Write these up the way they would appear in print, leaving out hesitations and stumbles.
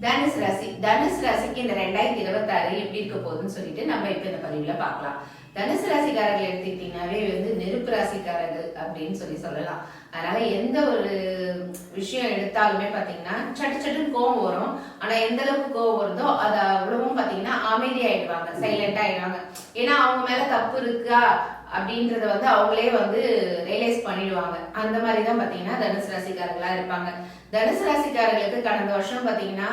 தனுசு ராசி. தனுசு ராசிக்கு இந்த 2026 எப்படி இருக்க போகுதுன்னு சொல்லிட்டு நம்ம இப்ப இந்த பதிவுல பார்க்கலாம். தனுசு ராசிக்காரர்கள் எடுத்துக்கிட்டீங்கன்னாவே நெருப்பு ராசிக்காரர்கள் அப்படின்னு சொல்லலாம். அதனால எந்த ஒரு விஷயம் எடுத்தாலுமே பாத்தீங்கன்னா சட்டு சட்டுன்னு கோவம் வரும். ஆனா எந்த அளவுக்கு கோவம் வருதோ அது அவ்வளவும் பாத்தீங்கன்னா அமைதியாயிடுவாங்க, சைலண்டா ஆயிடுவாங்க. ஏன்னா அவங்க மேல தப்பு இருக்கா அப்படின்றத அவங்களே ரியலைஸ் பண்ணிடுவாங்க. அந்த மாதிரிதான் பாத்தீங்கன்னா தனுசு ராசிக்காரர்களா இருப்பாங்க. தனுசு ராசிக்காரர்களுக்கு கடந்த வருஷம் பாத்தீங்கன்னா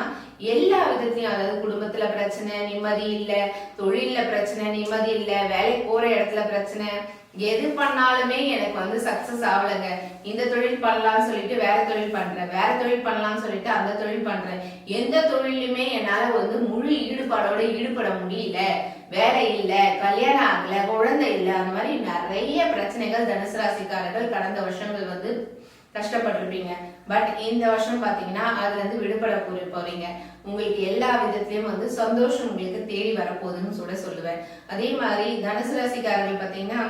எல்லா விதத்திலையும், அதாவது குடும்பத்துல பிரச்சனை, நிம்மதி இல்ல, தொழில்ல பிரச்சனை, நிம்மதி இல்ல, வேலைக்கு போற இடத்துல பிரச்சனை, எது பண்ணாலுமே எனக்கு சக்சஸ் ஆகலைங்க. இந்த தொழில் பண்ணலாம்னு சொல்லிட்டு வேற தொழில் பண்றேன், வேற தொழில் பண்ணலாம்னு சொல்லிட்டு அந்த தொழில் பண்றேன், எந்த தொழிலுமே என்னால முழு ஈடுபாடோட ஈடுபட முடியல, வேலை இல்ல, கல்யாணம் ஆகல, குழந்தை இல்ல, அந்த மாதிரி நிறைய பிரச்சனைகள் தனுசு ராசிக்காரர்கள் கடந்த வருஷங்கள் கஷ்டப்பட்டிருப்பீங்க. பட் இந்த வருஷம் பாத்தீங்கன்னா அதுல இருந்து விடுபட போறீங்க. உங்களுக்கு எல்லா விதத்திலயும் சந்தோஷம் உங்களுக்கு தேடி வரப்போகுதுன்னு சொல்லுவேன். அதே மாதிரி தனுசு ராசிக்காரர்கள் பாத்தீங்கன்னா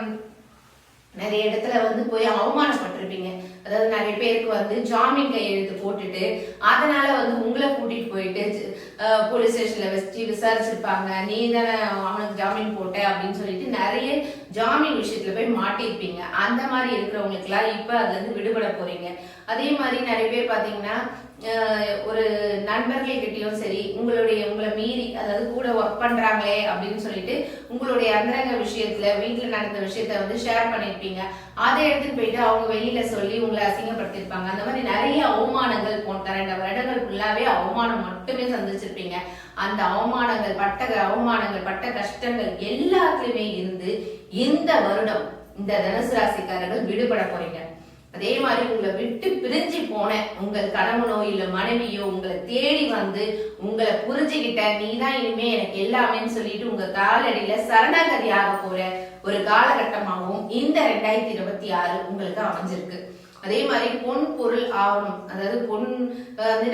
நிறைய இடத்துல போய் அவமானப்பட்டிருப்பீங்க. அதாவது நிறைய பேருக்கு ஜாமீன் கையெழுத்து போட்டுட்டு அதனால உங்களை கூட்டிட்டு போயிட்டு போலீஸ் ஸ்டேஷன்ல வச்சு விசாரிச்சிருப்பாங்க. நீ தானே அவனுக்கு ஜாமீன் போட்ட அப்படின்னு சொல்லிட்டு நிறைய ஜாமீன் விஷயத்துல போய் மாட்டிருப்பீங்க. அந்த மாதிரி இருக்கிறவங்களுக்கு எல்லாம் இப்ப அதுல இருந்து விடுபட போறீங்க. அதே மாதிரி நிறைய பேர் பாத்தீங்கன்னா ஒரு நண்பர்கள் கிட்டயும் சரி, உங்களை மீறி, அதாவது கூட ஒர்க் பண்றாங்களே அப்படின்னு சொல்லிட்டு உங்களுடைய அந்தரங்க விஷயத்துல, வீட்டுல நடந்த விஷயத்த ஷேர் பண்ணிருப்பீங்க. அதை எடுத்துட்டு போயிட்டு அவங்க வெளியில சொல்லி உங்களை அசிங்கப்படுத்திருப்பாங்க. அந்த மாதிரி நிறைய அவமானங்கள் 2 வருடங்கள் ஃபுல்லாவே அவமானம் மட்டுமே சந்திச்சிருப்பீங்க. அந்த அவமானங்கள், பட்ட கஷ்டங்கள் எல்லாத்துலயுமே இருந்து இந்த வருடம் இந்த தனுசு ராசிக்காரர்கள் விடுபட போறீங்க. அதே மாதிரி உங்களை விட்டு பிரிஞ்சு போன உங்கள் கணவனோ இல்ல மனைவியோ உங்களை தேடி உங்களை புரிஞ்சுக்கிட்ட, நீதான் இனிமே எனக்கு எல்லாமேன்னு சொல்லிட்டு உங்க காலடியில சரணாகதி ஆக போற ஒரு காலகட்டமாகவும் இந்த 2026 உங்களுக்கு அமைஞ்சிருக்கு. அதே மாதிரி பொன் பொருள் ஆகணும், அதாவது பொன்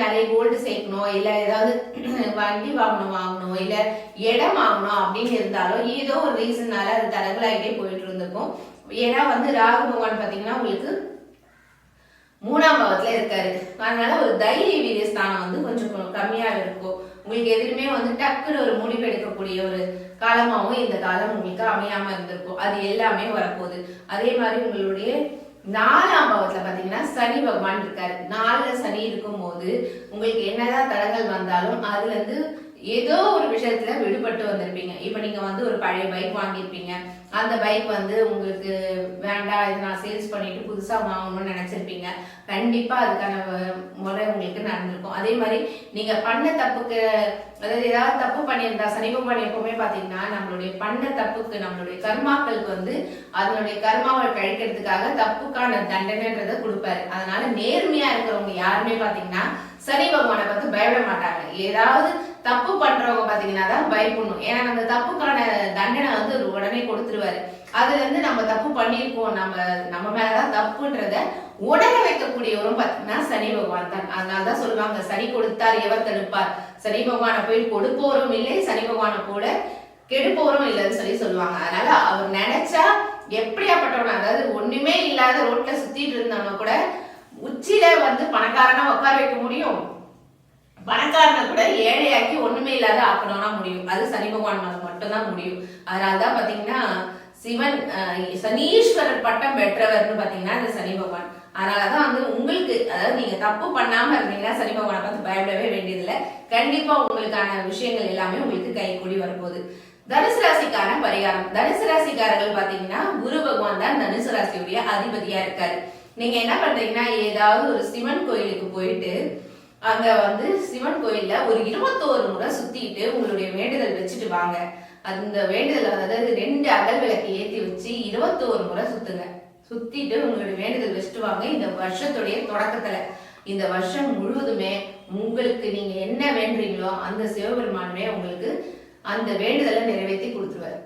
நிறைய கோல்டு சேர்க்கணும், இல்ல ஏதாவது வண்டி வாங்கணும், இல்ல இடம் வாங்கணும் அப்படின்னு இருந்தாலும் ஏதோ ஒரு ரீசன்னால அது தடங்களாயிட்டே போயிட்டு இருந்திருக்கும். ஏன்னா ராகு பகவான் பாத்தீங்கன்னா உங்களுக்கு 3ஆம் பாவத்துல இருக்காரு. அதனால ஒரு தைரிய வீரிய ஸ்தானம் கொஞ்சம் கம்மியா இருக்கும். உங்களுக்கு எதுவுமே டக்குன்னு ஒரு முடிவு எடுக்கக்கூடிய ஒரு காலமாவும் இந்த காலம் உங்களுக்கு அமையாம இருந்திருக்கும். அது எல்லாமே வரப்போகுது. அதே மாதிரி உங்களுடைய 4ஆம் பாவத்துல பாத்தீங்கன்னா சனி பகவான் இருக்காரு. 4ல சனி இருக்கும் போது உங்களுக்கு என்னதான் தடங்கள் வந்தாலும் அதுல இருந்து ஏதோ ஒரு விஷயத்துல விடுபட்டு வந்திருப்பீங்க. இப்ப நீங்க ஒரு பழைய பைக் வாங்கியிருப்பீங்க. அந்த பைக் உங்களுக்கு வேண்டாம், இது நான் சேல்ஸ் பண்ணிட்டு புதுசா வாங்கணும்னு நினைச்சிருப்பீங்க. கண்டிப்பா அதுக்கான முறை உங்களுக்கு நடந்திருக்கும். அதே மாதிரி நீங்க பண்ண தப்புக்கு, அதாவது ஏதாவது தப்பு பண்ணியிருந்தா, சனி பகவான் எப்பவுமே பாத்தீங்கன்னா நம்மளுடைய பண்ண தப்புக்கு, நம்மளுடைய கர்மாக்களுக்கு அதனுடைய கர்மாவை கழிக்கிறதுக்காக தப்புக்கான தண்டனைன்றதை கொடுப்பாரு. அதனால நேர்மையா இருக்கிறவங்க யாருமே பாத்தீங்கன்னா சனி பகவானை பார்த்து பயப்பட மாட்டாங்க. ஏதாவது தப்பு பண்றவங்க பாத்தீங்கன்னா தான் பயப்படணும். ஏன்னா அந்த தப்புக்கான தண்டனை உடனே கொடுத்துருவாரு. அதுல இருந்து நம்ம தப்பு பண்ணிருக்கோம், நம்ம மேலதான் தப்புன்றத உடனே வைக்கக்கூடியவரும் பாத்தீங்கன்னா சனி பகவான் தான். அதனாலதான் சொல்லுவாங்க, சனி கொடுத்தார் எவர் தடுப்பார். சனி பகவானை போய் கொடுப்போரும் இல்லை, சனி பகவானை கூட கெடுப்போரும் இல்லைன்னு சொல்லுவாங்க. அதனால அவர் நினைச்சா எப்படியாப்பட்டவன, அதாவது ஒண்ணுமே இல்லாத ரோட்ல சுத்திட்டு இருந்தவங்க கூட உச்சியில பணக்காரனா உட்கார வைக்க முடியும், பணக்காரனை கூட ஏழையாக்கி ஒண்ணுமே இல்லாத ஆக்கணும்னா முடியும். அது சனி பகவான் மட்டும்தான் முடியும். அதனாலதான் பாத்தீங்கன்னா சிவன் சனீஸ்வரர் பட்டம் பெற்றவர்னு பாத்தீங்கன்னா இந்த சனி பகவான். அதனாலதான் உங்களுக்கு, அதாவது நீங்க தப்பு பண்ணாம இருந்தீங்கன்னா சனி பகவானை பார்த்து பயப்படவே வேண்டியதில்லை. கண்டிப்பா உங்களுக்கான விஷயங்கள் எல்லாமே உங்களுக்கு கை கூடி வரப்போகுது. தனுசு ராசிக்கான பரிகாரம். தனுசு ராசிக்காரர்கள் பாத்தீங்கன்னா குரு பகவான் தான் தனுசு ராசியுடைய அதிபதியா இருக்காரு. நீங்க என்ன பண்றீங்கன்னா, ஏதாவது ஒரு சிவன் கோயிலுக்கு போயிட்டு அங்க சிவன் கோயில்ல ஒரு 21 முறை சுத்திட்டு உங்களுடைய வேண்டுதல் வச்சுட்டு வாங்க. அந்த வேண்டுதல், அதாவது 2 அகல் விளக்கு ஏத்தி வச்சு 21 முறை சுத்துங்க. சுத்திட்டு உங்களுடைய வேண்டுதல் வச்சுட்டு வாங்க. இந்த வருஷத்துடைய தொடக்கத்துல, இந்த வருஷம் முழுவதுமே உங்களுக்கு நீங்க என்ன வேண்டுறீங்களோ அந்த சிவபெருமானுமே உங்களுக்கு அந்த வேண்டுதலை நிறைவேற்றி கொடுத்துருவாரு.